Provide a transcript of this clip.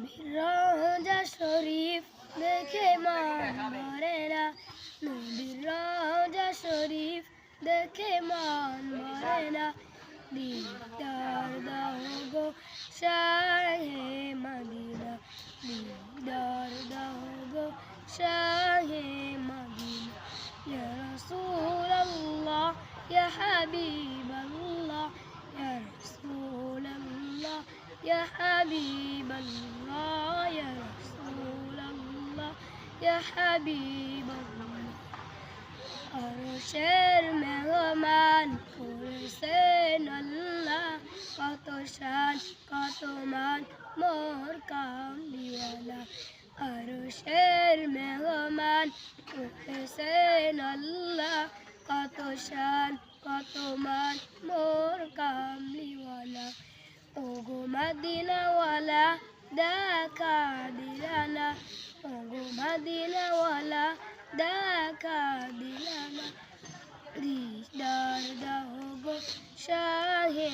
নবীর রওজা শরীফ দেখে মন ভরে না, নবীর রওজা শরীফ দেখে মন ভরে না। দিদার দাও গো শাহে মদিনা, দিদার দাও গো শাহে মদিনা। ইয়া রাসূলাল্লাহ ইয়া হাবিবাল্লাহ, ইয়া রাসূলাল্লাহ ইয়া হাবিবাল্লাহ, ইয়া রাসূলাল্লাহ ইয়া হাবিবাল্লাহ। আরশের মেহমান করেছেন আল্লাহ, কত শান কত মান মোর কামলিওয়ালা। আরশের মেহমান করেছেন আল্লাহ, কত শান কত মান মোর কামলিওয়ালা। ওগো মদিনাওয়ালা দেখা দিলানা, ওগো মদিনাওয়ালা দেখা দিলানা। দিদার দাও গো শাহে